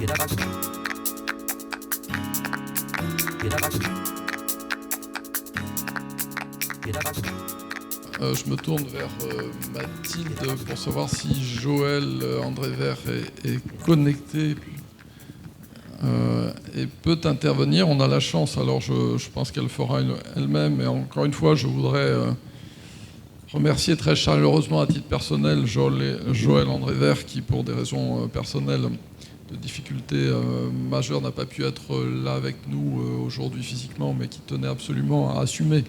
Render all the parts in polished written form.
Je me tourne vers Mathilde pour savoir si Joël André Vert est connecté et peut intervenir. On a la chance, alors je pense qu'elle fera elle-même. Et encore une fois, je voudrais remercier très chaleureusement à titre personnel Joël André Vert qui, pour des raisons personnelles de difficultés majeures, n'a pas pu être là avec nous aujourd'hui physiquement, mais qui tenait absolument à assumer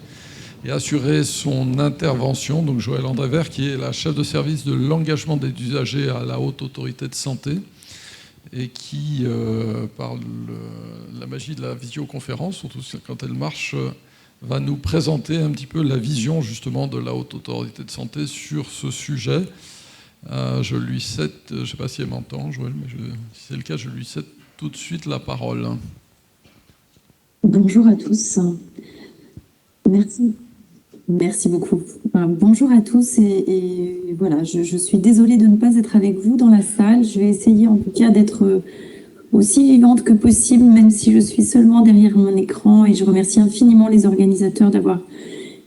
et assurer son intervention. Donc Joël André Vert, qui est la chef de service de l'engagement des usagers à la Haute Autorité de Santé et qui, par la magie de la visioconférence, surtout quand elle marche, va nous présenter un petit peu la vision justement de la Haute Autorité de Santé sur ce sujet. Je lui cède, je ne sais pas si elle m'entend, Joël, mais si c'est le cas, je lui cède tout de suite la parole. Bonjour à tous. Merci beaucoup. Bonjour à tous et voilà, je suis désolée de ne pas être avec vous dans la salle. Je vais essayer en tout cas d'être aussi vivante que possible, même si je suis seulement derrière mon écran, et je remercie infiniment les organisateurs d'avoir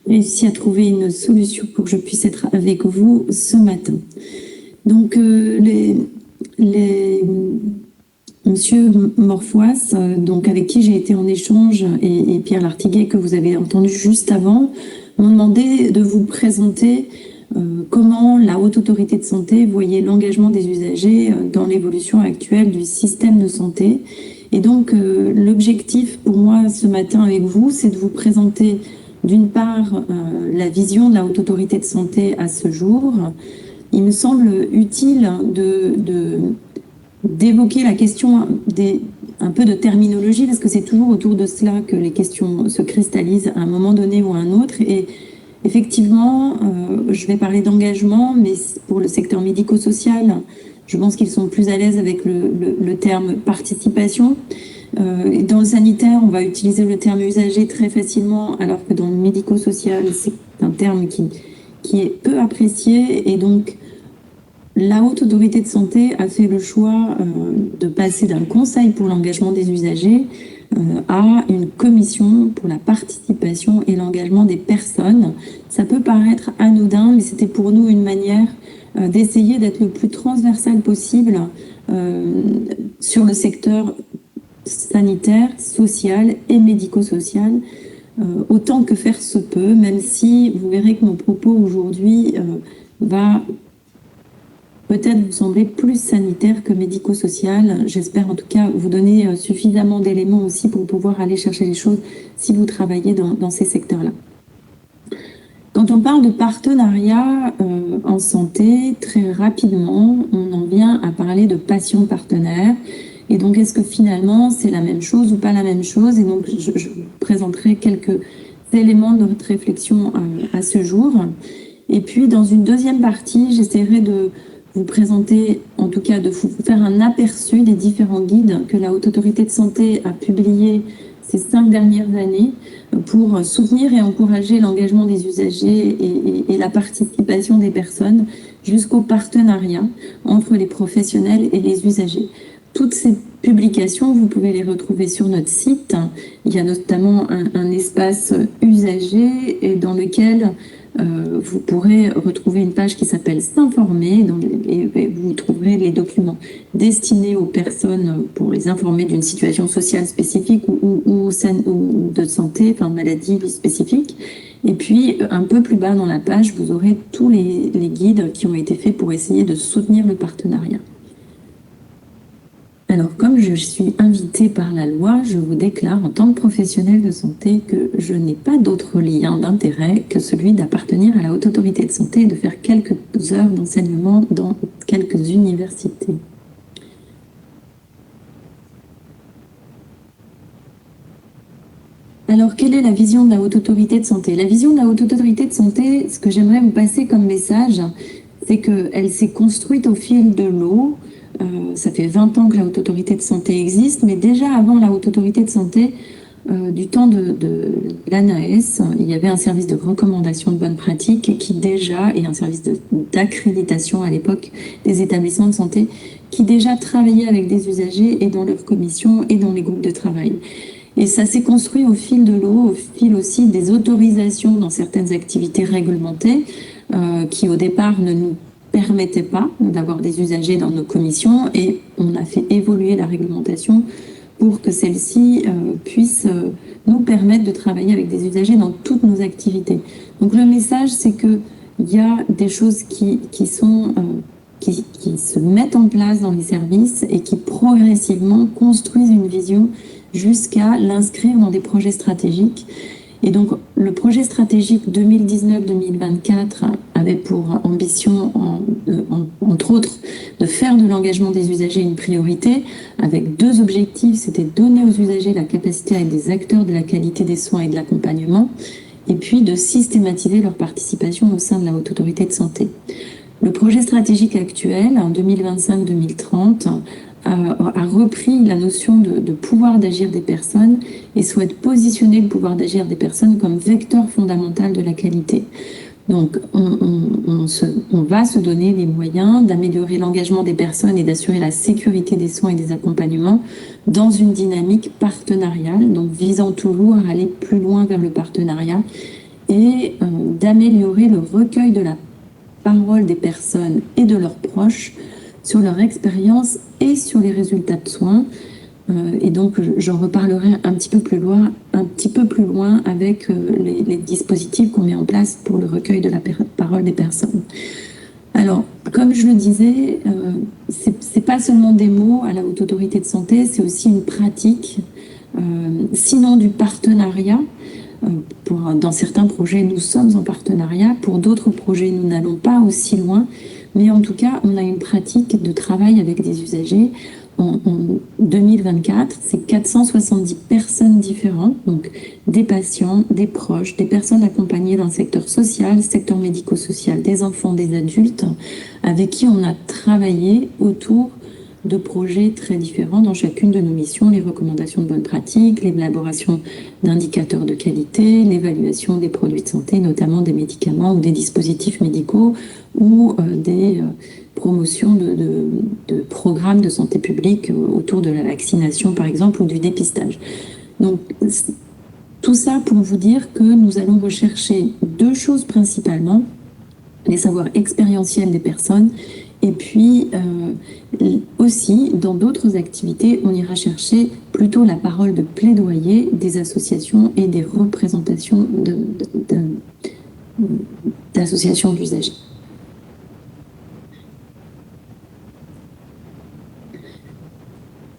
réussi à trouver une solution pour que je puisse être avec vous ce matin. Donc Monsieur Morfoas, donc avec qui j'ai été en échange, et Pierre Lartiguet, que vous avez entendu juste avant, m'ont demandé de vous présenter comment la Haute Autorité de Santé voyait l'engagement des usagers dans l'évolution actuelle du système de santé. Et donc, l'objectif pour moi ce matin avec vous, c'est de vous présenter d'une part la vision de la Haute Autorité de Santé à ce jour. Il me semble utile d'évoquer la question un peu de terminologie, parce que c'est toujours autour de cela que les questions se cristallisent à un moment donné ou à un autre. Et effectivement, je vais parler d'engagement, mais pour le secteur médico-social, je pense qu'ils sont plus à l'aise avec le terme participation. Dans le sanitaire, on va utiliser le terme usager très facilement, alors que dans le médico-social, c'est un terme qui est peu apprécié. Et donc, la Haute Autorité de Santé a fait le choix de passer d'un conseil pour l'engagement des usagers à une commission pour la participation et l'engagement des personnes. Ça peut paraître anodin, mais c'était pour nous une manière d'essayer d'être le plus transversal possible sur le secteur sanitaire, social et médico-social, autant que faire se peut, même si vous verrez que mon propos aujourd'hui va peut-être vous sembler plus sanitaire que médico-social. J'espère en tout cas vous donner suffisamment d'éléments aussi pour pouvoir aller chercher les choses si vous travaillez dans ces secteurs-là. Quand on parle de partenariat en santé, très rapidement, on en vient à parler de patients partenaires. Et donc, est-ce que finalement, c'est la même chose ou pas la même chose? Et donc, je vous présenterai quelques éléments de notre réflexion à ce jour. Et puis, dans une deuxième partie, j'essaierai de vous présenter, en tout cas de vous faire un aperçu des différents guides que la Haute Autorité de Santé a publiés ces 5 dernières années pour soutenir et encourager l'engagement des usagers et la participation des personnes jusqu'au partenariat entre les professionnels et les usagers. Toutes ces publications, vous pouvez les retrouver sur notre site. Il y a notamment un espace usager et dans lequel vous pourrez retrouver une page qui s'appelle S'informer et vous trouverez les documents destinés aux personnes pour les informer d'une situation sociale spécifique ou de santé, enfin maladie spécifique. Et puis un peu plus bas dans la page, vous aurez tous les guides qui ont été faits pour essayer de soutenir le partenariat. Alors, comme je suis invitée par la loi, je vous déclare en tant que professionnelle de santé que je n'ai pas d'autre lien d'intérêt que celui d'appartenir à la Haute Autorité de Santé et de faire quelques heures d'enseignement dans quelques universités. Alors, quelle est la vision de la Haute Autorité de Santé? La vision de la Haute Autorité de Santé, ce que j'aimerais vous passer comme message, c'est qu'elle s'est construite au fil de l'eau. Ça fait 20 ans que la Haute Autorité de Santé existe, mais déjà avant la Haute Autorité de Santé, du temps de l'ANAS, il y avait un service de recommandation de bonnes pratiques qui déjà, et un service d'accréditation à l'époque des établissements de santé, qui déjà travaillait avec des usagers et dans leurs commissions et dans les groupes de travail. Et ça s'est construit au fil de l'eau, au fil aussi des autorisations dans certaines activités réglementées, qui au départ ne nous permettaient pas d'avoir des usagers dans nos commissions, et on a fait évoluer la réglementation pour que celle-ci puisse nous permettre de travailler avec des usagers dans toutes nos activités. Donc le message, c'est qu'il y a des choses qui se mettent en place dans les services et qui progressivement construisent une vision jusqu'à l'inscrire dans des projets stratégiques. Et donc, le projet stratégique 2019-2024 avait pour ambition, entre autres, de faire de l'engagement des usagers une priorité, avec 2 objectifs. C'était donner aux usagers la capacité à être des acteurs de la qualité des soins et de l'accompagnement, et puis de systématiser leur participation au sein de la Haute Autorité de Santé. Le projet stratégique actuel, en 2025-2030, a repris la notion de pouvoir d'agir des personnes et souhaite positionner le pouvoir d'agir des personnes comme vecteur fondamental de la qualité. Donc, on va se donner les moyens d'améliorer l'engagement des personnes et d'assurer la sécurité des soins et des accompagnements dans une dynamique partenariale, donc visant toujours à aller plus loin vers le partenariat et d'améliorer le recueil de la parole des personnes et de leurs proches sur leur expérience et sur les résultats de soins. Et donc, j'en reparlerai un petit peu plus loin avec les dispositifs qu'on met en place pour le recueil de la parole des personnes. Alors, comme je le disais, c'est pas seulement des mots à la Haute Autorité de Santé, c'est aussi une pratique, sinon du partenariat. Dans certains projets, nous sommes en partenariat. Pour d'autres projets, nous n'allons pas aussi loin. Mais en tout cas, on a une pratique de travail avec des usagers. En 2024, c'est 470 personnes différentes, donc des patients, des proches, des personnes accompagnées dans le secteur social, secteur médico-social, des enfants, des adultes, avec qui on a travaillé autour de projets très différents dans chacune de nos missions, les recommandations de bonnes pratiques, l'élaboration d'indicateurs de qualité, l'évaluation des produits de santé, notamment des médicaments ou des dispositifs médicaux, ou des promotions de programmes de santé publique autour de la vaccination, par exemple, ou du dépistage. Donc, tout ça pour vous dire que nous allons rechercher 2 choses principalement: les savoirs expérientiels des personnes, et puis aussi, dans d'autres activités, on ira chercher plutôt la parole de plaidoyer des associations et des représentations d'associations d'usagers.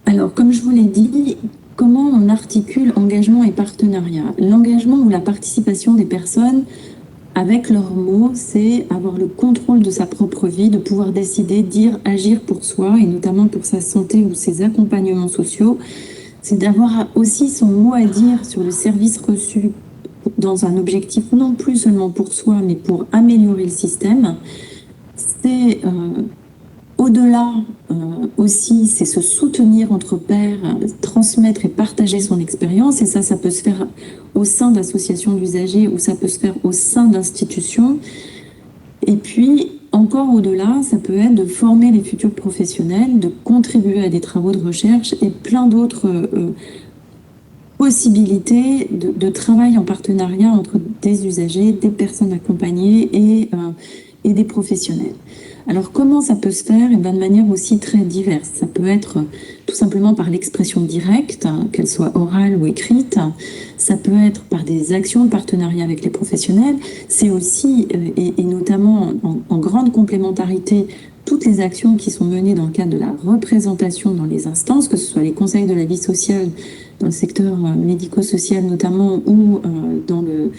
Alors, comme je vous l'ai dit, comment on articule engagement et partenariat? L'engagement ou la participation des personnes, avec leurs mots, c'est avoir le contrôle de sa propre vie, de pouvoir décider, dire, agir pour soi, et notamment pour sa santé ou ses accompagnements sociaux. C'est d'avoir aussi son mot à dire sur le service reçu dans un objectif non plus seulement pour soi, mais pour améliorer le système. C'est au-delà aussi, c'est se soutenir entre pairs, transmettre et partager son expérience. Et ça peut se faire au sein d'associations d'usagers ou ça peut se faire au sein d'institutions. Et puis, encore au-delà, ça peut être de former les futurs professionnels, de contribuer à des travaux de recherche et plein d'autres possibilités de travail en partenariat entre des usagers, des personnes accompagnées et des professionnels. Alors, comment ça peut se faire? De manière aussi très diverse. Ça peut être tout simplement par l'expression directe, qu'elle soit orale ou écrite. Ça peut être par des actions de partenariat avec les professionnels. C'est aussi, et notamment en grande complémentarité, toutes les actions qui sont menées dans le cadre de la représentation dans les instances, que ce soit les conseils de la vie sociale, dans le secteur médico-social notamment, ou dans le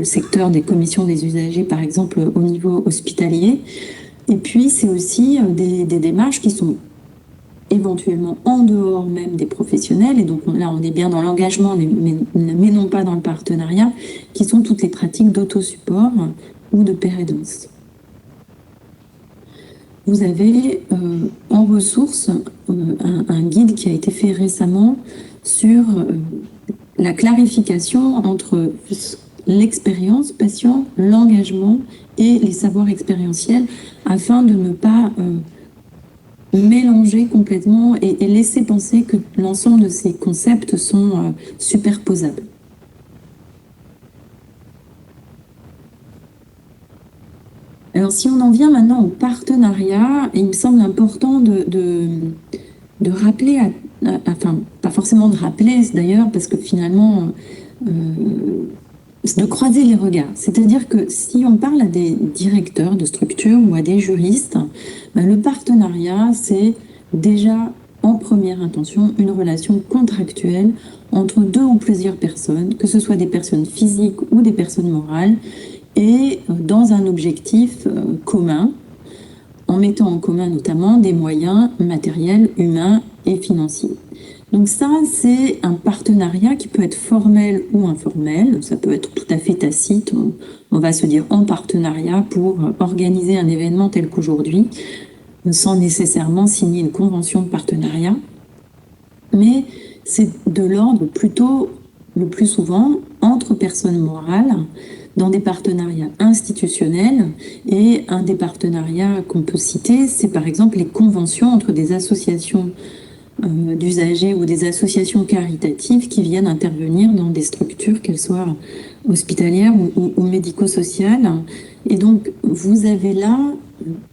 secteur des commissions des usagers, par exemple, au niveau hospitalier. Et puis, c'est aussi des démarches qui sont éventuellement en dehors même des professionnels, et donc là, on est bien dans l'engagement, mais non pas dans le partenariat, qui sont toutes les pratiques d'autosupport ou de pair aidance. Vous avez en ressources un guide qui a été fait récemment sur la clarification entre l'expérience patient, l'engagement et les savoirs expérientiels, afin de ne pas mélanger complètement et laisser penser que l'ensemble de ces concepts sont superposables. Alors, si on en vient maintenant au partenariat, il me semble important de rappeler, enfin, pas forcément de rappeler d'ailleurs, parce que finalement, de croiser les regards. C'est-à-dire que si on parle à des directeurs de structure ou à des juristes, ben, le partenariat, c'est déjà en première intention une relation contractuelle entre deux ou plusieurs personnes, que ce soit des personnes physiques ou des personnes morales, et dans un objectif commun, en mettant en commun notamment des moyens matériels, humains et financiers. Donc ça, c'est un partenariat qui peut être formel ou informel, ça peut être tout à fait tacite, on va se dire en partenariat pour organiser un événement tel qu'aujourd'hui, sans nécessairement signer une convention de partenariat, mais c'est de l'ordre plutôt, le plus souvent, entre personnes morales, dans des partenariats institutionnels, et un des partenariats qu'on peut citer, c'est par exemple les conventions entre des associations d'usagers ou des associations caritatives qui viennent intervenir dans des structures, qu'elles soient hospitalières ou médico-sociales. Et donc, vous avez là,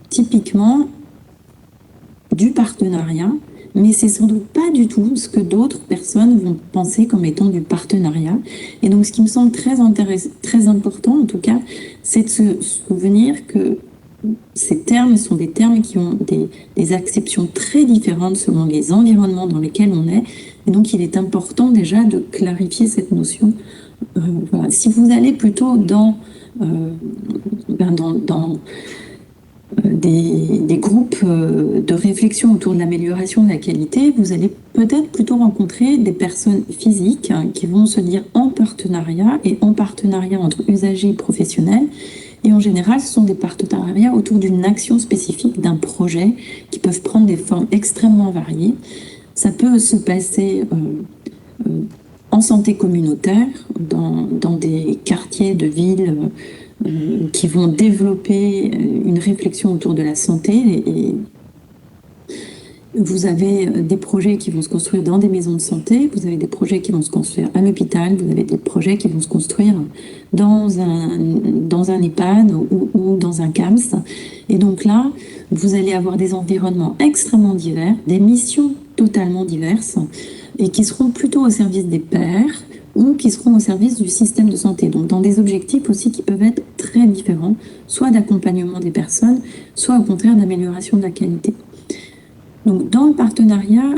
typiquement, du partenariat, mais c'est sans doute pas du tout ce que d'autres personnes vont penser comme étant du partenariat. Et donc, ce qui me semble très important, en tout cas, c'est de se souvenir que ces termes sont des termes qui ont des acceptions très différentes selon les environnements dans lesquels on est. Et donc, il est important déjà de clarifier cette notion. Voilà. Si vous allez plutôt dans des groupes de réflexion autour de l'amélioration de la qualité, vous allez peut-être plutôt rencontrer des personnes physiques qui vont se dire en partenariat et en partenariat entre usagers et professionnels. Et en général, ce sont des partenariats autour d'une action spécifique, d'un projet, qui peuvent prendre des formes extrêmement variées. Ça peut se passer en santé communautaire, dans des quartiers de villes qui vont développer une réflexion autour de la santé. Et vous avez des projets qui vont se construire dans des maisons de santé, vous avez des projets qui vont se construire à l'hôpital, vous avez des projets qui vont se construire dans un EHPAD ou dans un CAMS. Et donc là, vous allez avoir des environnements extrêmement divers, des missions totalement diverses, et qui seront plutôt au service des pairs ou qui seront au service du système de santé. Donc dans des objectifs aussi qui peuvent être très différents, soit d'accompagnement des personnes, soit au contraire d'amélioration de la qualité. Donc, dans le partenariat,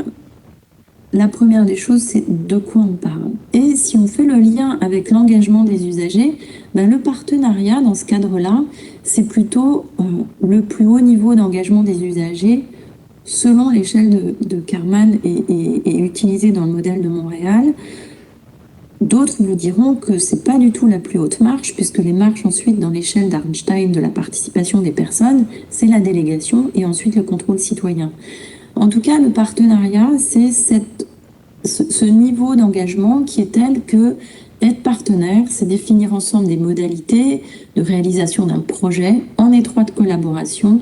la première des choses, c'est de quoi on parle. Et si on fait le lien avec l'engagement des usagers, ben le partenariat, dans ce cadre-là, c'est plutôt le plus haut niveau d'engagement des usagers, selon l'échelle de Karman et utilisé dans le modèle de Montréal. D'autres vous diront que c'est pas du tout la plus haute marche, puisque les marches ensuite dans l'échelle d'Arnstein de la participation des personnes, c'est la délégation et ensuite le contrôle citoyen. En tout cas, le partenariat, c'est ce niveau d'engagement qui est tel que être partenaire, c'est définir ensemble des modalités de réalisation d'un projet en étroite collaboration.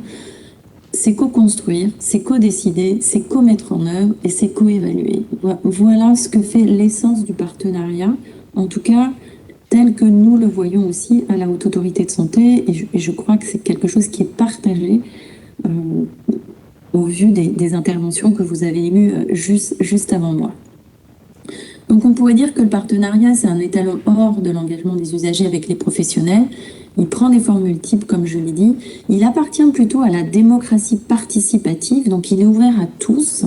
C'est co-construire, c'est co-décider, c'est co-mettre en œuvre et c'est co-évaluer. Voilà ce que fait l'essence du partenariat, en tout cas tel que nous le voyons aussi à la Haute Autorité de Santé, et je crois que c'est quelque chose qui est partagé au vu des interventions que vous avez émues juste avant moi. Donc on pourrait dire que le partenariat, c'est un étalon hors de l'engagement des usagers avec les professionnels. Il prend des formes multiples, comme je l'ai dit. Il appartient plutôt à la démocratie participative, donc il est ouvert à tous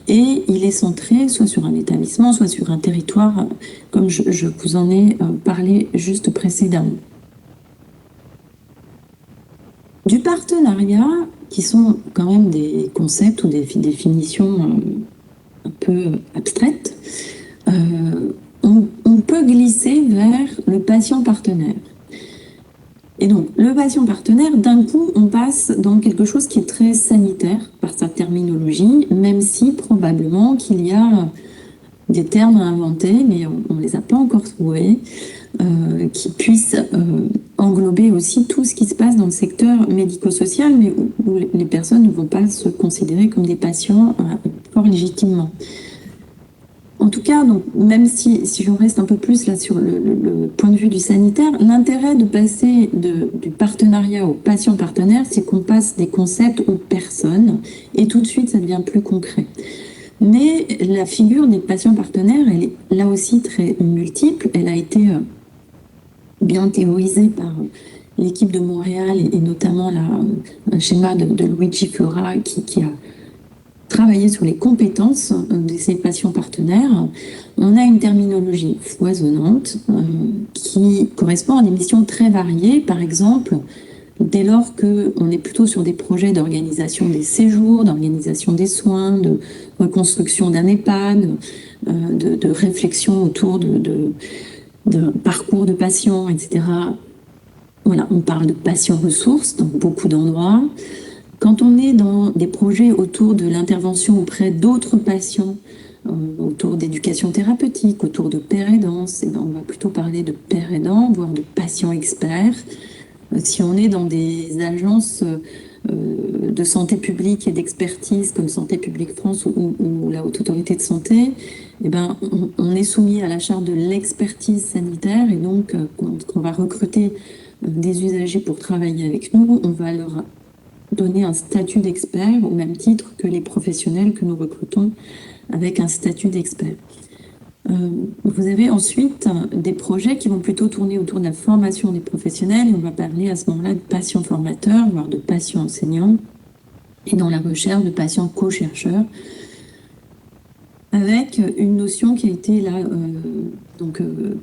et il est centré soit sur un établissement, soit sur un territoire, comme je vous en ai parlé juste précédemment. Du partenariat, qui sont quand même des concepts ou des définitions un peu abstraites, on peut glisser vers le patient partenaire. Et donc, le patient partenaire, d'un coup, on passe dans quelque chose qui est très sanitaire par sa terminologie, même si probablement qu'il y a des termes à inventer, mais on ne les a pas encore trouvés, qui puissent englober aussi tout ce qui se passe dans le secteur médico-social, mais où les personnes ne vont pas se considérer comme des patients fort légitimement. En tout cas, donc, même si on reste un peu plus là sur le point de vue du sanitaire, l'intérêt de passer du partenariat au patient partenaire, c'est qu'on passe des concepts aux personnes et tout de suite, ça devient plus concret. Mais la figure des patients partenaires, elle est là aussi très multiple. Elle a été bien théorisée par l'équipe de Montréal et notamment un schéma de Luigi Flora qui a travailler sur les compétences de ces patients partenaires. On a une terminologie foisonnante qui correspond à des missions très variées. Par exemple, dès lors qu'on est plutôt sur des projets d'organisation des séjours, d'organisation des soins, de reconstruction d'un EHPAD, de réflexion autour de parcours de patients, etc. Voilà, on parle de patients ressources dans beaucoup d'endroits. Quand on est dans des projets autour de l'intervention auprès d'autres patients, autour d'éducation thérapeutique, autour de pères aidants, on va plutôt parler de pères aidants, voire de patients experts. Si on est dans des agences de santé publique et d'expertise comme Santé publique France ou la Haute Autorité de Santé, eh ben, on est soumis à la charte de l'expertise sanitaire et donc quand on va recruter des usagers pour travailler avec nous, on va leur donner un statut d'expert au même titre que les professionnels que nous recrutons avec un statut d'expert. Vous avez ensuite des projets qui vont plutôt tourner autour de la formation des professionnels et on va parler à ce moment-là de patients formateurs, voire de patients enseignants et dans la recherche de patients co-chercheurs avec une notion qui a été là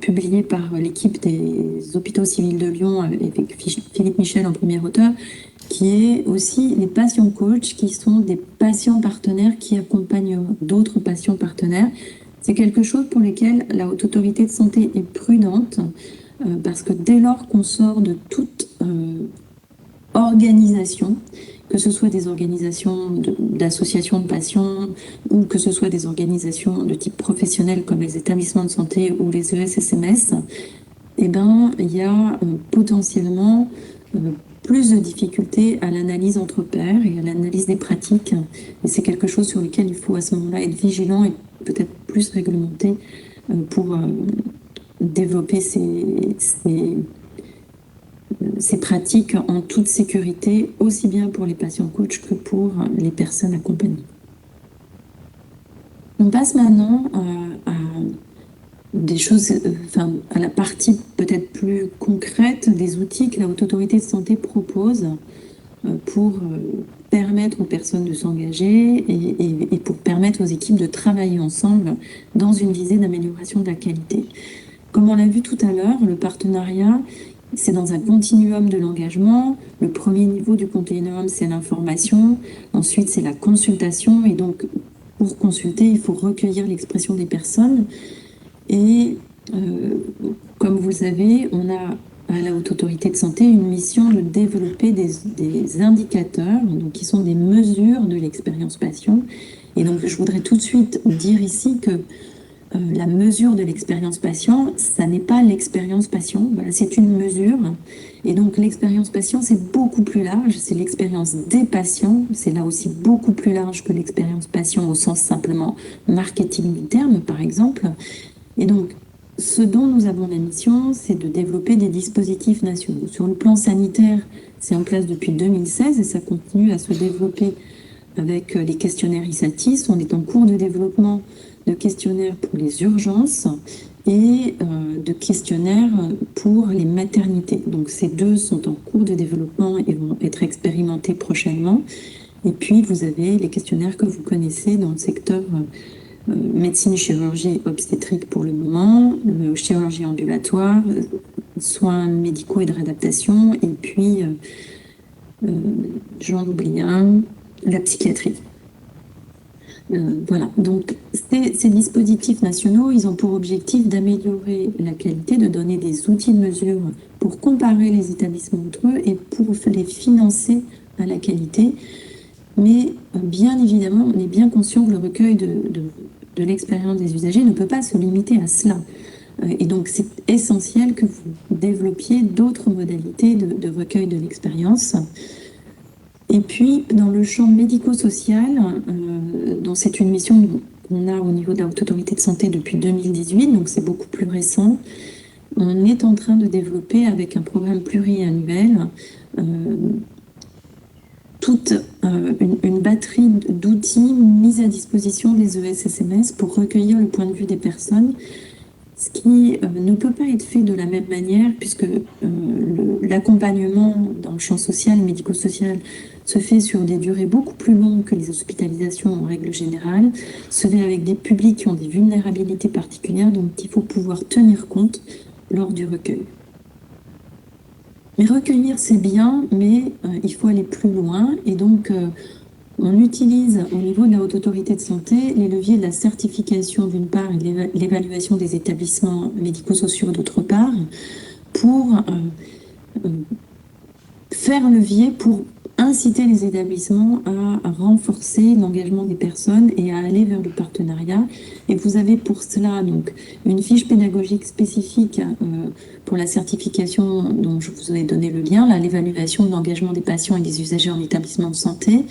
publiée par l'équipe des hôpitaux civils de Lyon avec Philippe Michel en premier auteur, qui est aussi les patients coachs, qui sont des patients partenaires qui accompagnent d'autres patients partenaires. C'est quelque chose pour lequel la Haute Autorité de Santé est prudente, parce que dès lors qu'on sort de toute organisation, que ce soit des organisations d'associations de patients ou que ce soit des organisations de type professionnel comme les établissements de santé ou les ESSMS, eh ben, il y a potentiellement plus de difficultés à l'analyse entre pairs et à l'analyse des pratiques. Et c'est quelque chose sur lequel il faut à ce moment-là être vigilant et peut-être plus réglementé pour développer ces pratiques en toute sécurité, aussi bien pour les patients coachs que pour les personnes accompagnées. On passe maintenant à des choses, à la partie peut-être plus concrète des outils que la Haute Autorité de Santé propose pour permettre aux personnes de s'engager et pour permettre aux équipes de travailler ensemble dans une visée d'amélioration de la qualité. Comme on l'a vu tout à l'heure, le partenariat, c'est dans un continuum de l'engagement. Le premier niveau du continuum, c'est l'information. Ensuite, c'est la consultation. Et donc, pour consulter, il faut recueillir l'expression des personnes. Et comme vous le savez, on a à la Haute Autorité de Santé une mission de développer des indicateurs, donc qui sont des mesures de l'expérience patient. Et donc, je voudrais tout de suite dire ici que la mesure de l'expérience patient, ça n'est pas l'expérience patient, voilà, c'est une mesure. Et donc l'expérience patient, c'est beaucoup plus large, c'est l'expérience des patients, c'est là aussi beaucoup plus large que l'expérience patient au sens simplement marketing du terme, par exemple. Et donc, ce dont nous avons la mission, c'est de développer des dispositifs nationaux. Sur le plan sanitaire, c'est en place depuis 2016 et ça continue à se développer avec les questionnaires ISATIS. On est en cours de développement de questionnaires pour les urgences et de questionnaires pour les maternités. Donc ces deux sont en cours de développement et vont être expérimentés prochainement. Et puis vous avez les questionnaires que vous connaissez dans le secteur médecine, chirurgie, obstétrique pour le moment, chirurgie ambulatoire, soins médicaux et de réadaptation, et puis, j'en oublie un, la psychiatrie. Voilà, donc ces dispositifs nationaux, ils ont pour objectif d'améliorer la qualité, de donner des outils de mesure pour comparer les établissements entre eux et pour les financer à la qualité. Mais bien évidemment, on est bien conscient que le recueil de l'expérience des usagers ne peut pas se limiter à cela. Et donc, c'est essentiel que vous développiez d'autres modalités de recueil de l'expérience. Et puis, dans le champ médico-social, dont c'est une mission qu'on a au niveau de la Haute Autorité de Santé depuis 2018, donc c'est beaucoup plus récent, on est en train de développer avec un programme pluriannuel toute une batterie d'outils mis à disposition des ESSMS pour recueillir le point de vue des personnes, ce qui ne peut pas être fait de la même manière puisque l'accompagnement dans le champ social et médico-social se fait sur des durées beaucoup plus longues que les hospitalisations en règle générale, se fait avec des publics qui ont des vulnérabilités particulières dont il faut pouvoir tenir compte lors du recueil. Mais recueillir, c'est bien, mais il faut aller plus loin. Et donc, on utilise au niveau de la Haute Autorité de Santé les leviers de la certification d'une part et de l'évaluation des établissements médico-sociaux d'autre part pour faire levier pour inciter les établissements à renforcer l'engagement des personnes et à aller vers le partenariat. Et vous avez pour cela donc une fiche pédagogique spécifique pour la certification dont je vous ai donné le lien, là, l'évaluation de l'engagement des patients et des usagers en établissement de santé.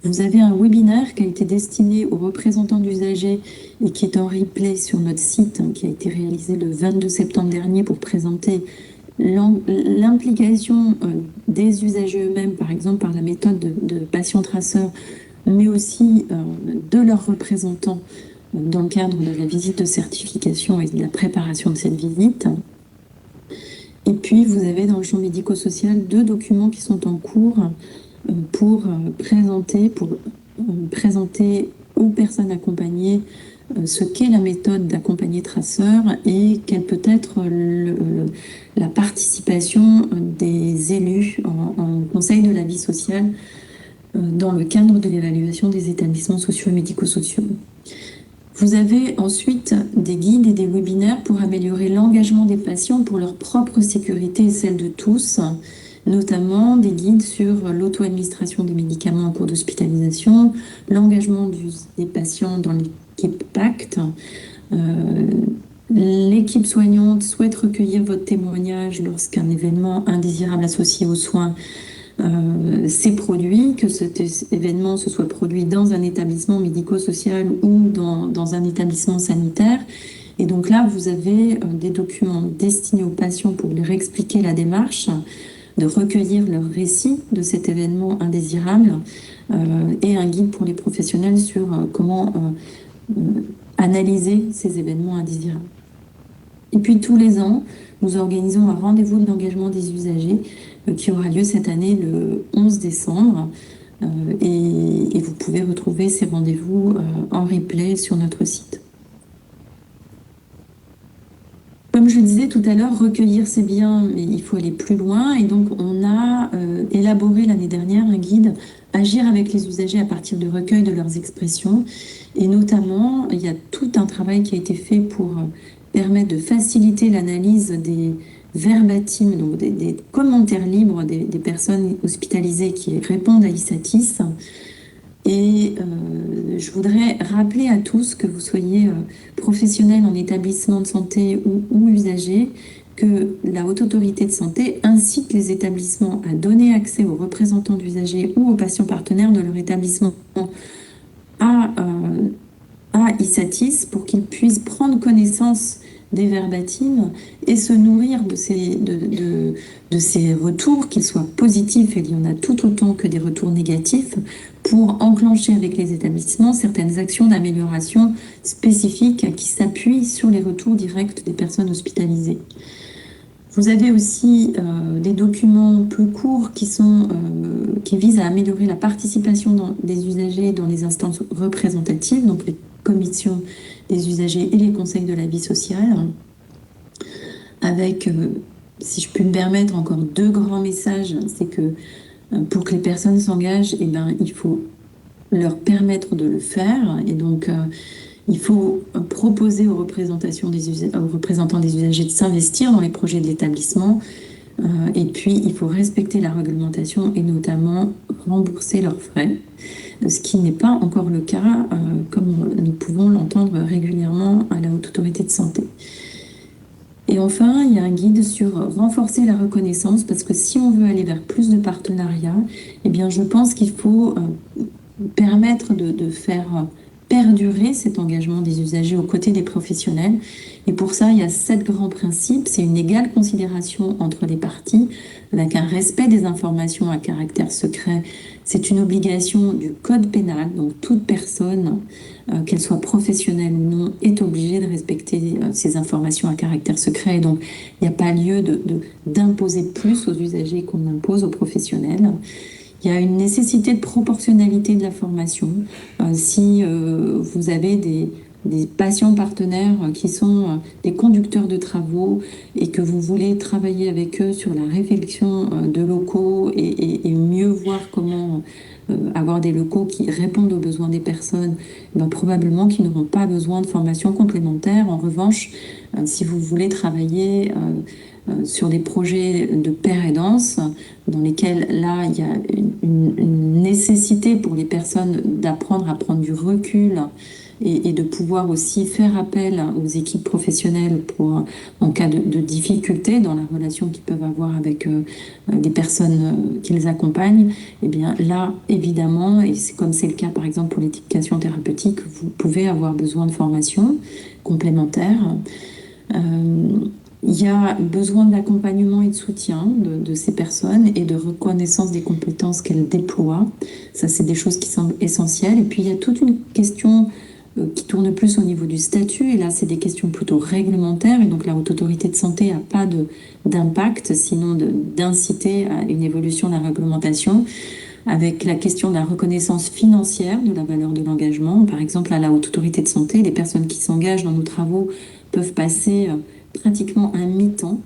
Vous avez un webinaire qui a été destiné aux représentants d'usagers et qui est en replay sur notre site, qui a été réalisé le 22 septembre dernier pour présenter l'implication des usagers eux-mêmes, par exemple par la méthode de patient traceur, mais aussi de leurs représentants dans le cadre de la visite de certification et de la préparation de cette visite. Et puis, vous avez dans le champ médico-social 2 documents qui sont en cours pour présenter aux personnes accompagnées ce qu'est la méthode d'accompagné traceur et quelle peut être la participation des élus en conseil de la vie sociale dans le cadre de l'évaluation des établissements sociaux et médico-sociaux. Vous avez ensuite des guides et des webinaires pour améliorer l'engagement des patients pour leur propre sécurité et celle de tous, notamment des guides sur l'auto-administration des médicaments en cours d'hospitalisation, l'engagement des patients dans l'équipe PACT. L'équipe soignante souhaite recueillir votre témoignage lorsqu'un événement indésirable associé aux soins s'est produit, que cet événement se soit produit dans un établissement médico-social ou dans un établissement sanitaire. Et donc là, vous avez des documents destinés aux patients pour leur expliquer la démarche, de recueillir leur récit de cet événement indésirable et un guide pour les professionnels sur comment analyser ces événements indésirables. Et puis tous les ans, nous organisons un rendez-vous de l'engagement des usagers qui aura lieu cette année le 11 décembre. Et vous pouvez retrouver ces rendez-vous en replay sur notre site. Comme je le disais tout à l'heure, recueillir c'est bien, mais il faut aller plus loin. Et donc, on a élaboré l'année dernière un guide Agir avec les usagers à partir du recueil de leurs expressions. Et notamment, il y a tout un travail qui a été fait pour permettre de faciliter l'analyse des verbatims, donc des commentaires libres des personnes hospitalisées qui répondent à ISATIS. Et je voudrais rappeler à tous, que vous soyez professionnels en établissement de santé ou usagers, que la Haute Autorité de Santé incite les établissements à donner accès aux représentants d'usagers ou aux patients partenaires de leur établissement à ISATIS pour qu'ils puissent prendre connaissance des verbatims et se nourrir de ces retours, qu'ils soient positifs, et il y en a tout autant que des retours négatifs, pour enclencher avec les établissements certaines actions d'amélioration spécifiques qui s'appuient sur les retours directs des personnes hospitalisées. Vous avez aussi des documents plus courts qui visent à améliorer la participation des usagers dans les instances représentatives, donc les commissions des usagers et les conseils de la vie sociale, avec, si je puis me permettre, encore 2 grands messages. C'est que pour que les personnes s'engagent, il faut leur permettre de le faire. Et donc, il faut proposer aux représentants des usagers de s'investir dans les projets de l'établissement. Et puis, il faut respecter la réglementation et notamment rembourser leurs frais. ce qui n'est pas encore le cas, comme nous pouvons l'entendre régulièrement à la Haute Autorité de Santé. Et enfin, il y a un guide sur renforcer la reconnaissance, parce que si on veut aller vers plus de partenariats, eh bien, je pense qu'il faut permettre de faire perdurer cet engagement des usagers aux côtés des professionnels. Et pour ça, il y a 7 grands principes. C'est une égale considération entre les parties, avec un respect des informations à caractère secret. C'est une obligation du code pénal, donc toute personne, qu'elle soit professionnelle ou non, est obligée de respecter ces informations à caractère secret. Et donc, il n'y a pas lieu d'imposer plus aux usagers qu'on impose aux professionnels. Il y a une nécessité de proportionnalité de la formation. Si vous avez des patients partenaires qui sont des conducteurs de travaux et que vous voulez travailler avec eux sur la réflexion de locaux et mieux voir comment avoir des locaux qui répondent aux besoins des personnes, ben, probablement qu'ils n'auront pas besoin de formation complémentaire. En revanche, si vous voulez travailler sur des projets de paire et danse, dans lesquels là il y a une nécessité pour les personnes d'apprendre à prendre du recul et de pouvoir aussi faire appel aux équipes professionnelles en cas de difficulté dans la relation qu'ils peuvent avoir avec des personnes qui les accompagnent, et bien là, évidemment, et c'est comme c'est le cas par exemple pour l'éducation thérapeutique, vous pouvez avoir besoin de formation complémentaire. Il y a besoin d'accompagnement et de soutien de ces personnes et de reconnaissance des compétences qu'elles déploient. Ça, c'est des choses qui semblent essentielles. Et puis, il y a toute une question qui tourne plus au niveau du statut. Et là, c'est des questions plutôt réglementaires. Et donc, la Haute Autorité de Santé n'a pas d'impact, sinon d'inciter à une évolution de la réglementation, avec la question de la reconnaissance financière de la valeur de l'engagement. Par exemple, à la Haute Autorité de Santé, les personnes qui s'engagent dans nos travaux peuvent passer pratiquement un mi-temps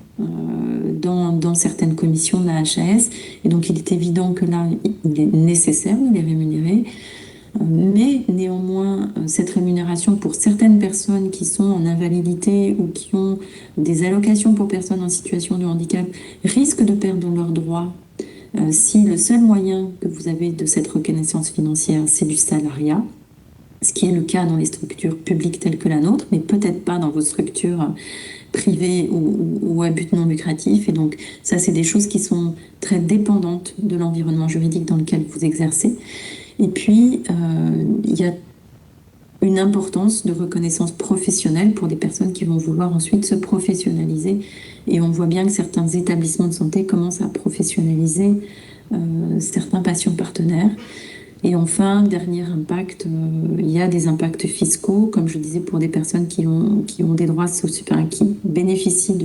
dans certaines commissions de la HAS. Et donc, il est évident que là, il est nécessaire de les rémunérer. Mais néanmoins, cette rémunération pour certaines personnes qui sont en invalidité ou qui ont des allocations pour personnes en situation de handicap risque de perdre leurs droits si le seul moyen que vous avez de cette reconnaissance financière, c'est du salariat, ce qui est le cas dans les structures publiques telles que la nôtre, mais peut-être pas dans vos structures privées ou à but non lucratif. Et donc, ça, c'est des choses qui sont très dépendantes de l'environnement juridique dans lequel vous exercez. Et puis, il y a une importance de reconnaissance professionnelle pour des personnes qui vont vouloir ensuite se professionnaliser. Et on voit bien que certains établissements de santé commencent à professionnaliser certains patients partenaires. Et enfin, dernier impact, il y a des impacts fiscaux, comme je disais, pour des personnes qui ont des droits sociaux, qui bénéficient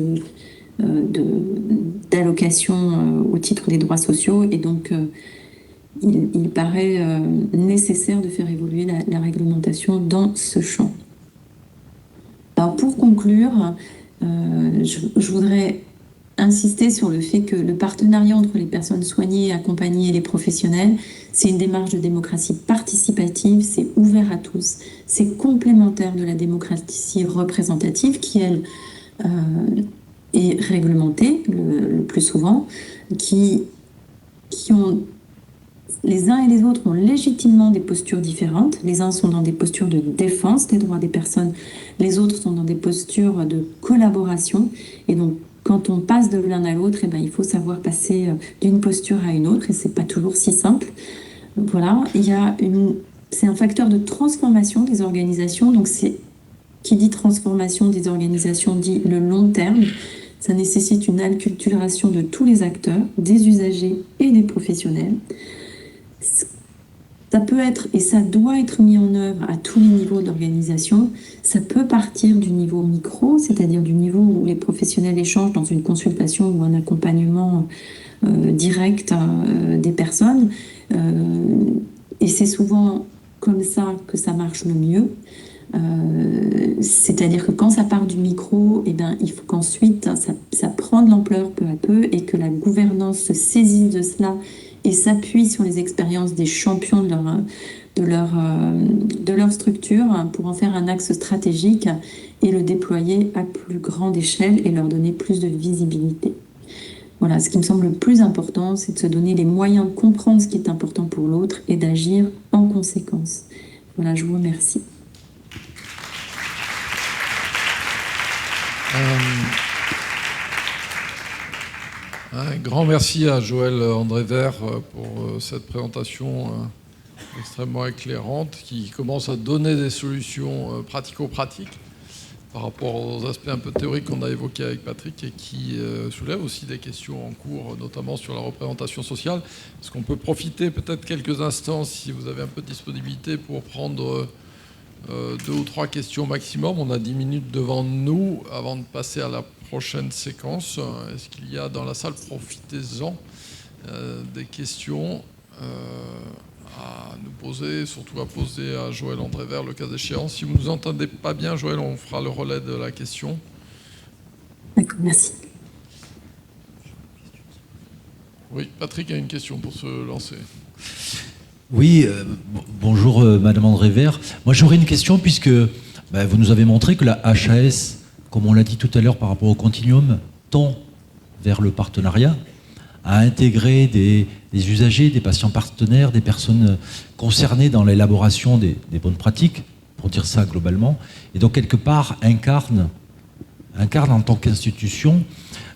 d'allocations au titre des droits sociaux. Et donc, il paraît nécessaire de faire évoluer la réglementation dans ce champ. Alors, pour conclure, je voudrais insister sur le fait que le partenariat entre les personnes soignées, accompagnées et les professionnels, c'est une démarche de démocratie participative, c'est ouvert à tous, c'est complémentaire de la démocratie représentative qui, elle, est réglementée le plus souvent, qui ont... Les uns et les autres ont légitimement des postures différentes. Les uns sont dans des postures de défense des droits des personnes, les autres sont dans des postures de collaboration. Et donc, quand on passe de l'un à l'autre, eh ben, il faut savoir passer d'une posture à une autre, et c'est pas toujours si simple. Voilà, c'est un facteur de transformation des organisations. Donc, qui dit transformation des organisations dit le long terme. Ça nécessite une acculturation de tous les acteurs, des usagers et des professionnels. Ça peut être, et ça doit être mis en œuvre à tous les niveaux d'organisation. Ça peut partir du niveau micro, c'est-à-dire du niveau où les professionnels échangent dans une consultation ou un accompagnement direct des personnes. Et c'est souvent comme ça que ça marche le mieux. C'est-à-dire que quand ça part du micro, eh ben, il faut qu'ensuite ça prend de l'ampleur peu à peu et que la gouvernance se saisisse de cela et s'appuie sur les expériences des champions de leur structure pour en faire un axe stratégique et le déployer à plus grande échelle et leur donner plus de visibilité. Voilà, ce qui me semble le plus important, c'est de se donner les moyens de comprendre ce qui est important pour l'autre et d'agir en conséquence. conséquence. Voilà, je vous remercie. Un grand merci à Joël André Vert pour cette présentation extrêmement éclairante qui commence à donner des solutions pratico-pratiques par rapport aux aspects un peu théoriques qu'on a évoqués avec Patrick et qui soulève aussi des questions en cours, notamment sur la représentation sociale. Est-ce qu'on peut profiter peut-être quelques instants, si vous avez un peu de disponibilité, pour prendre 2 ou 3 questions maximum? On a 10 minutes devant nous avant de passer à la prochaine séquence. Est-ce qu'il y a dans la salle, profitez-en, des questions à nous poser, surtout à poser à Joël André Vert, le cas échéant. Si vous ne nous entendez pas bien, Joël, on fera le relais de la question. D'accord, merci. Oui, Patrick a une question pour se lancer. Oui, bonjour Madame André Vert. Moi j'aurais une question puisque vous nous avez montré que la HAS, comme on l'a dit tout à l'heure par rapport au continuum, tend vers le partenariat, à intégrer des usagers, des patients partenaires, des personnes concernées dans l'élaboration des bonnes pratiques, pour dire ça globalement, et donc quelque part incarne en tant qu'institution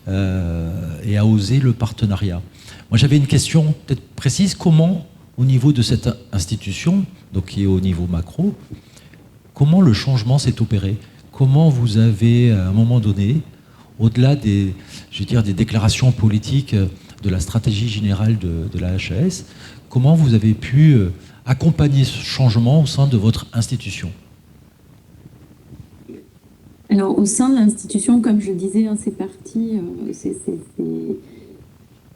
et a osé le partenariat. Moi j'avais une question peut-être précise, comment au niveau de cette institution, donc qui est au niveau macro, comment le changement s'est opéré? Comment vous avez, à un moment donné, au-delà des déclarations politiques de la stratégie générale de la HAS, comment vous avez pu accompagner ce changement au sein de votre institution? Alors, au sein de l'institution, comme je disais, c'est parti,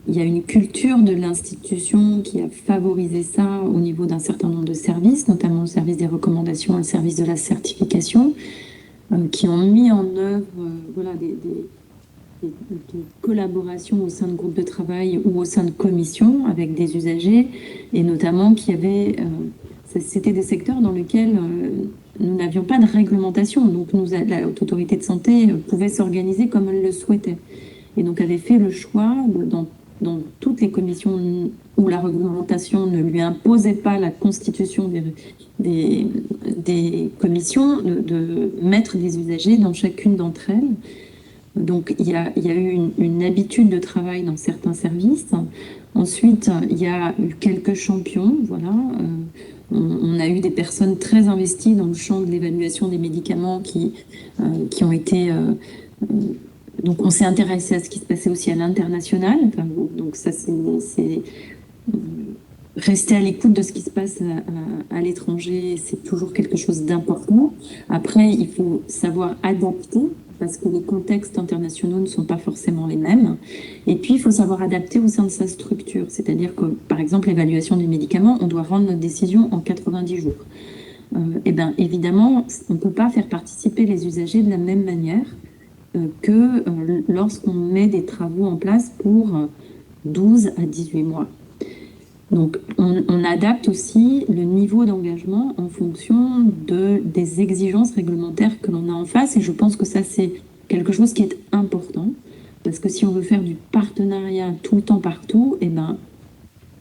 il y a une culture de l'institution qui a favorisé ça au niveau d'un certain nombre de services, notamment le service des recommandations et le service de la certification, qui ont mis en œuvre des collaborations au sein de groupes de travail ou au sein de commissions avec des usagers, et notamment c'était des secteurs dans lesquels nous n'avions pas de réglementation, donc la Haute Autorité de Santé pouvait s'organiser comme elle le souhaitait, et donc avait fait le choix dans toutes les commissions où la réglementation ne lui imposait pas la constitution des commissions, de mettre des usagers dans chacune d'entre elles. Donc il y a eu une habitude de travail dans certains services. Ensuite, il y a eu quelques champions, voilà. On a eu des personnes très investies dans le champ de l'évaluation des médicaments qui ont été... donc on s'est intéressé à ce qui se passait aussi à l'international. Enfin, donc ça, c'est rester à l'écoute de ce qui se passe à l'étranger, c'est toujours quelque chose d'important. Après, il faut savoir adapter, parce que les contextes internationaux ne sont pas forcément les mêmes. Et puis, il faut savoir adapter au sein de sa structure. C'est-à-dire que, par exemple, l'évaluation des médicaments, on doit rendre notre décision en 90 jours. Et bien, évidemment, on ne peut pas faire participer les usagers de la même manière que lorsqu'on met des travaux en place pour 12 à 18 mois. Donc, on adapte aussi le niveau d'engagement en fonction des exigences réglementaires que l'on a en face. Et je pense que ça, c'est quelque chose qui est important. Parce que si on veut faire du partenariat tout le temps partout, eh ben,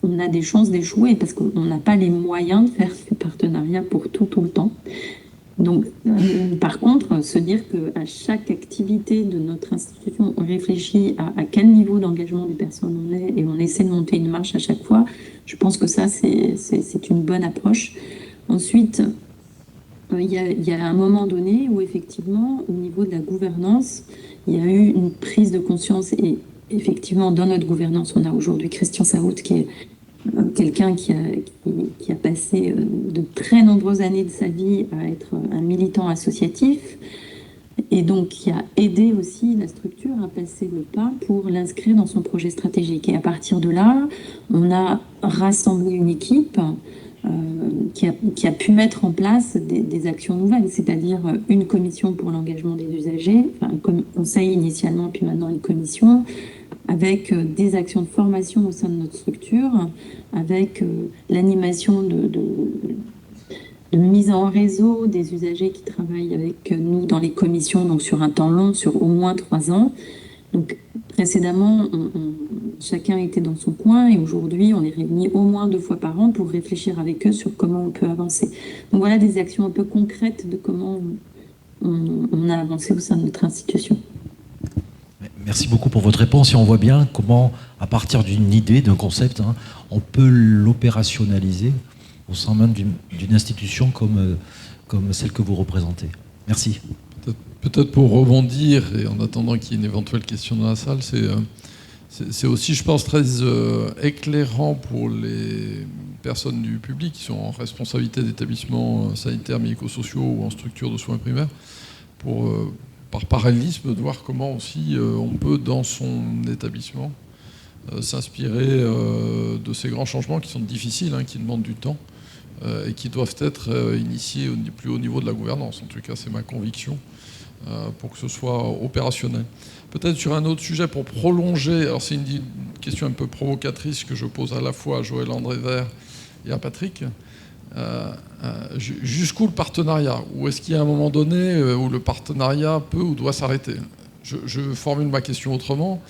on a des chances d'échouer parce qu'on n'a pas les moyens de faire du partenariat pour tout le temps. Donc, par contre, se dire qu'à chaque activité de notre institution, on réfléchit à quel niveau d'engagement des personnes on est et on essaie de monter une marche à chaque fois, je pense que ça, c'est une bonne approche. Ensuite, il y a un moment donné où, effectivement, au niveau de la gouvernance, il y a eu une prise de conscience. Et effectivement, dans notre gouvernance, on a aujourd'hui Christian Saout, qui est quelqu'un qui a passé de très nombreuses années de sa vie à être un militant associatif, et donc qui a aidé aussi la structure à passer le pas pour l'inscrire dans son projet stratégique. Et à partir de là, on a rassemblé une équipe qui a pu mettre en place des actions nouvelles, c'est-à-dire une commission pour l'engagement des usagers, enfin, un conseil initialement, puis maintenant une commission, avec des actions de formation au sein de notre structure, avec l'animation de mise en réseau des usagers qui travaillent avec nous dans les commissions, donc sur un temps long, sur au moins 3 ans. Donc précédemment, chacun était dans son coin et aujourd'hui, on est réunis au moins 2 fois par an pour réfléchir avec eux sur comment on peut avancer. Donc voilà des actions un peu concrètes de comment on a avancé au sein de notre institution. Merci beaucoup pour votre réponse et on voit bien comment, à partir d'une idée, d'un concept, on peut l'opérationnaliser au sein même d'une institution comme celle que vous représentez. Merci. Peut-être pour rebondir, et en attendant qu'il y ait une éventuelle question dans la salle, c'est aussi, je pense, très éclairant pour les personnes du public qui sont en responsabilité d'établissements sanitaires, médico-sociaux ou en structure de soins primaires, par parallélisme, de voir comment aussi on peut, dans son établissement, s'inspirer de ces grands changements qui sont difficiles, qui demandent du temps et qui doivent être initiés au plus haut niveau de la gouvernance. En tout cas, c'est ma conviction, pour que ce soit opérationnel. Peut-être sur un autre sujet, pour prolonger, alors c'est une question un peu provocatrice que je pose à la fois à Joël André Vert et à Patrick. Jusqu'où le partenariat? Ou est-ce qu'il y a un moment donné où le partenariat peut ou doit s'arrêter? Je formule ma question autrement.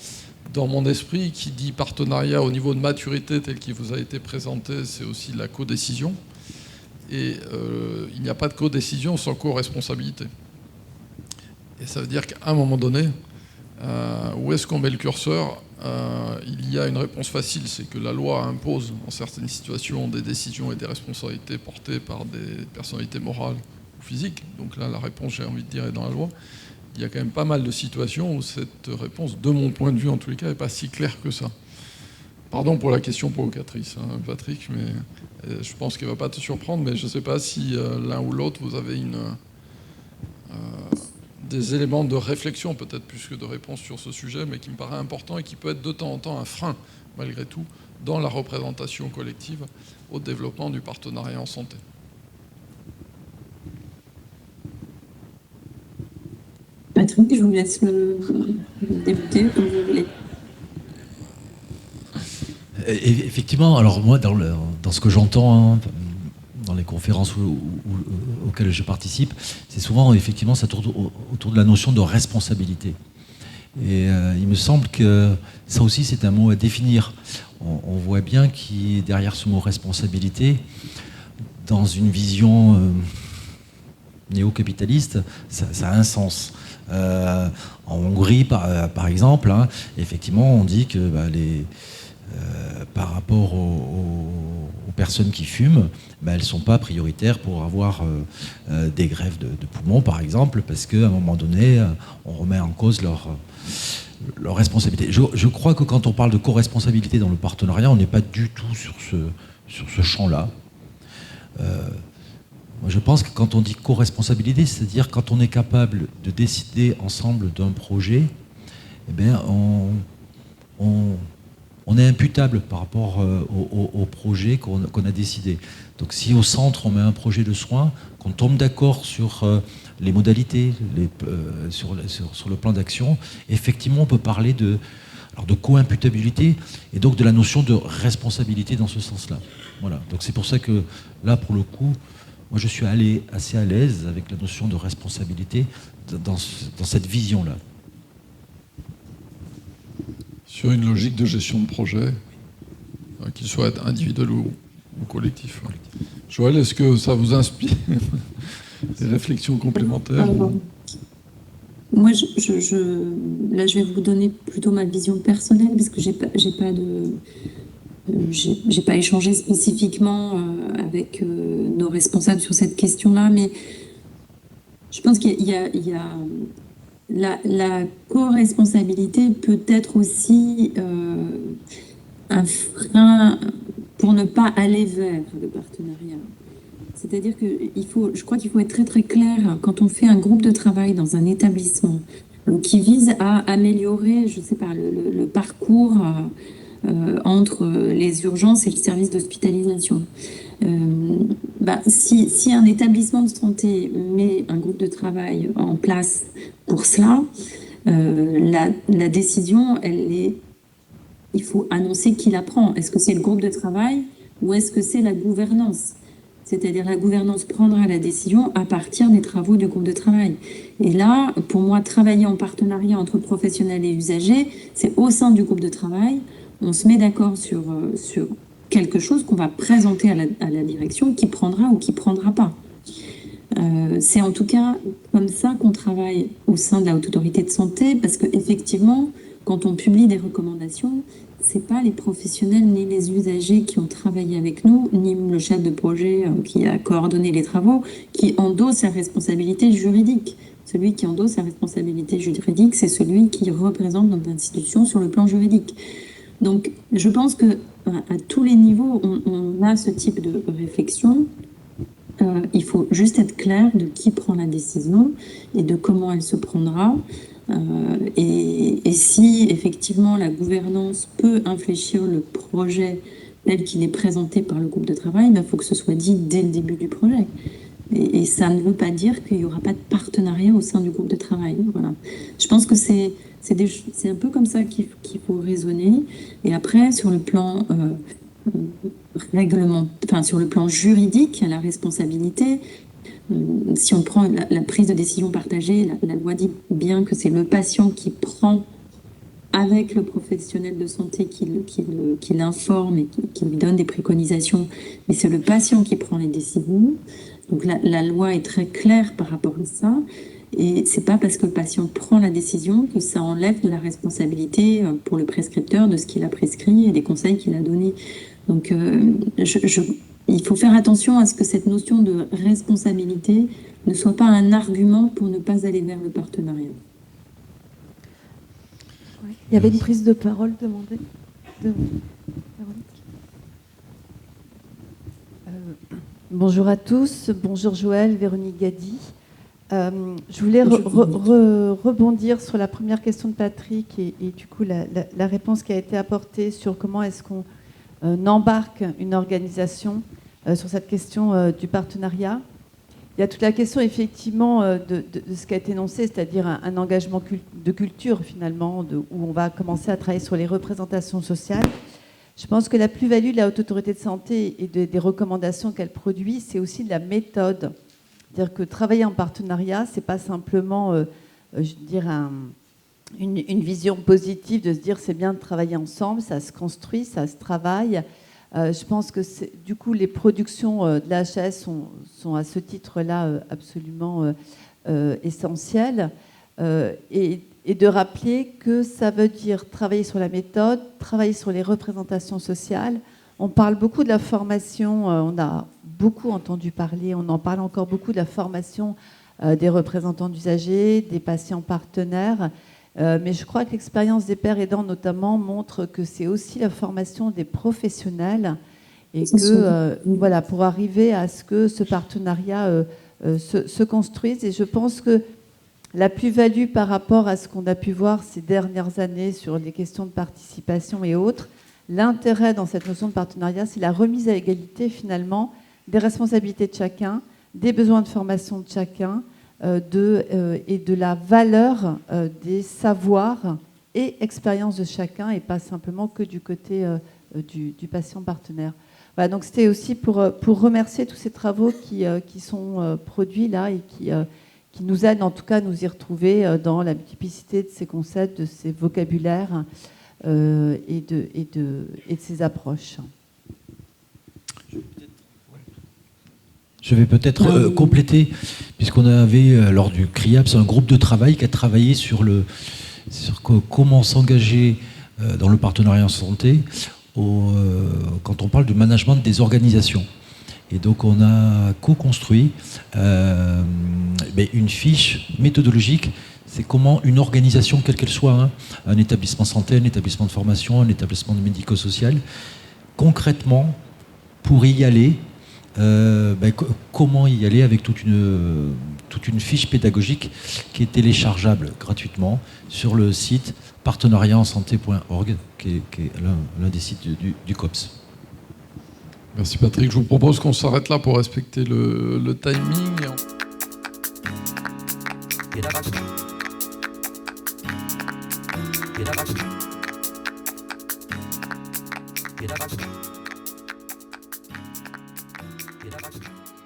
Dans mon esprit, qui dit partenariat au niveau de maturité tel qu'il vous a été présenté, c'est aussi la codécision. Et il n'y a pas de codécision sans co-responsabilité. Et ça veut dire qu'à un moment donné, où est-ce qu'on met le curseur? Il y a une réponse facile, c'est que la loi impose en certaines situations des décisions et des responsabilités portées par des personnalités morales ou physiques. Donc là, la réponse, j'ai envie de dire, est dans la loi. Il y a quand même pas mal de situations où cette réponse, de mon point de vue en tous les cas, n'est pas si claire que ça. Pardon pour la question provocatrice, Patrick, mais je pense qu'elle ne va pas te surprendre, mais je ne sais pas si l'un ou l'autre, vous avez des éléments de réflexion, peut-être plus que de réponse sur ce sujet, mais qui me paraît important et qui peut être de temps en temps un frein, malgré tout, dans la représentation collective au développement du partenariat en santé. Patrick, je vous laisse débuter comme vous voulez. Effectivement, alors moi, dans ce que j'entends, dans les conférences auxquelles je participe, c'est souvent, effectivement, ça tourne autour de la notion de responsabilité. Et il me semble que ça aussi, c'est un mot à définir. On voit bien qu'il derrière ce mot responsabilité, dans une vision néo-capitaliste, ça a un sens. En Hongrie, par exemple, effectivement, on dit que par rapport aux personnes qui fument, elles ne sont pas prioritaires pour avoir des greffes de poumons, par exemple, parce qu'à un moment donné, on remet en cause leur responsabilité. Je crois que quand on parle de co-responsabilité dans le partenariat, on n'est pas du tout sur ce champ-là. Moi, je pense que quand on dit co-responsabilité, c'est-à-dire quand on est capable de décider ensemble d'un projet, eh bien, on est imputable par rapport au projet qu'on a décidé. Donc si au centre on met un projet de soins, qu'on tombe d'accord sur les modalités, sur le plan d'action, effectivement on peut parler de co-imputabilité et donc de la notion de responsabilité dans ce sens-là. Voilà. Donc c'est pour ça que là, pour le coup, moi je suis assez à l'aise avec la notion de responsabilité dans cette vision-là. Sur une logique de gestion de projet, qu'il soit individuel ou collectif. Joël, est-ce que ça vous inspire des réflexions complémentaires? Moi, là, je vais vous donner plutôt ma vision personnelle, parce que j'ai pas échangé spécifiquement avec nos responsables sur cette question-là, mais je pense qu'il y a la co-responsabilité peut être aussi un frein pour ne pas aller vers le partenariat. C'est-à-dire que je crois qu'il faut être très très clair quand on fait un groupe de travail dans un établissement qui vise à améliorer, je sais pas, le parcours entre les urgences et le service d'hospitalisation. Si un établissement de santé met un groupe de travail en place pour cela, la décision, il faut annoncer qui la prend. Est-ce que c'est le groupe de travail ou est-ce que c'est la gouvernance? C'est-à-dire la gouvernance prendra la décision à partir des travaux du groupe de travail. Et là, pour moi, travailler en partenariat entre professionnels et usagers, c'est au sein du groupe de travail, on se met d'accord sur quelque chose qu'on va présenter à la direction qui prendra ou qui prendra pas. C'est en tout cas comme ça qu'on travaille au sein de la Haute Autorité de Santé, parce qu'effectivement, quand on publie des recommandations, c'est pas les professionnels ni les usagers qui ont travaillé avec nous, ni le chef de projet qui a coordonné les travaux, qui endosse la responsabilité juridique. Celui qui endosse la responsabilité juridique, c'est celui qui représente notre institution sur le plan juridique. Donc, je pense que à tous les niveaux, on a ce type de réflexion. Il faut juste être clair de qui prend la décision et de comment elle se prendra. Et si effectivement la gouvernance peut infléchir le projet tel qu'il est présenté par le groupe de travail, il faut que ce soit dit dès le début du projet. Et ça ne veut pas dire qu'il n'y aura pas de partenariat au sein du groupe de travail. Voilà. Je pense que c'est un peu comme ça qu'il faut raisonner. Et après, sur le plan sur le plan juridique, la responsabilité, si on prend la prise de décision partagée, la loi dit bien que c'est le patient qui prend avec le professionnel de santé qui l'informe et qui lui donne des préconisations, mais c'est le patient qui prend les décisions. Donc la loi est très claire par rapport à ça. Et c'est pas parce que le patient prend la décision que ça enlève de la responsabilité pour le prescripteur de ce qu'il a prescrit et des conseils qu'il a donnés. Donc il faut faire attention à ce que cette notion de responsabilité ne soit pas un argument pour ne pas aller vers le partenariat. Oui. Il y avait une prise de parole demandée de Véronique. Bonjour à tous, bonjour Joël, Véronique Gady. Je voulais rebondir sur la première question de Patrick et du coup la réponse qui a été apportée sur comment est-ce qu'on embarque une organisation sur cette question du partenariat. Il y a toute la question effectivement de ce qui a été énoncé, c'est-à-dire un engagement de culture finalement, où on va commencer à travailler sur les représentations sociales. Je pense que la plus-value de la Haute Autorité de Santé et des recommandations qu'elle produit, c'est aussi de la méthode. C'est-à-dire que travailler en partenariat, c'est pas simplement, une vision positive de se dire c'est bien de travailler ensemble, ça se construit, ça se travaille. Je pense que du coup les productions de la HAS sont à ce titre-là absolument essentielles. Et de rappeler que ça veut dire travailler sur la méthode, travailler sur les représentations sociales. On parle beaucoup de la formation, on a beaucoup entendu parler, on en parle encore beaucoup de la formation des représentants d'usagers, des patients partenaires. Mais je crois que l'expérience des pairs aidants notamment montre que c'est aussi la formation des professionnels et que voilà, pour arriver à ce que ce partenariat se construise. Et je pense que la plus-value par rapport à ce qu'on a pu voir ces dernières années sur les questions de participation et autres, l'intérêt dans cette notion de partenariat, c'est la remise à égalité finalement des responsabilités de chacun, des besoins de formation de chacun et de la valeur des savoirs et expériences de chacun et pas simplement que du côté du patient partenaire. Voilà, donc c'était aussi pour remercier tous ces travaux qui sont produits là et qui nous aident en tout cas à nous y retrouver dans la multiplicité de ces concepts, de ces vocabulaires et de ces approches. Je vais peut-être compléter, puisqu'on avait, lors du CRIAPS, un groupe de travail qui a travaillé sur comment s'engager dans le partenariat en santé quand on parle du management des organisations. Et donc on a co-construit une fiche méthodologique. C'est comment une organisation, quelle qu'elle soit, un établissement santé, un établissement de formation, un établissement médico-social, concrètement, pour y aller, comment y aller avec toute une fiche pédagogique qui est téléchargeable gratuitement sur le site partenariatensanté.org, qui est l'un des sites du COPS. Merci Patrick. Je vous propose qu'on s'arrête là pour respecter le timing. et la vache.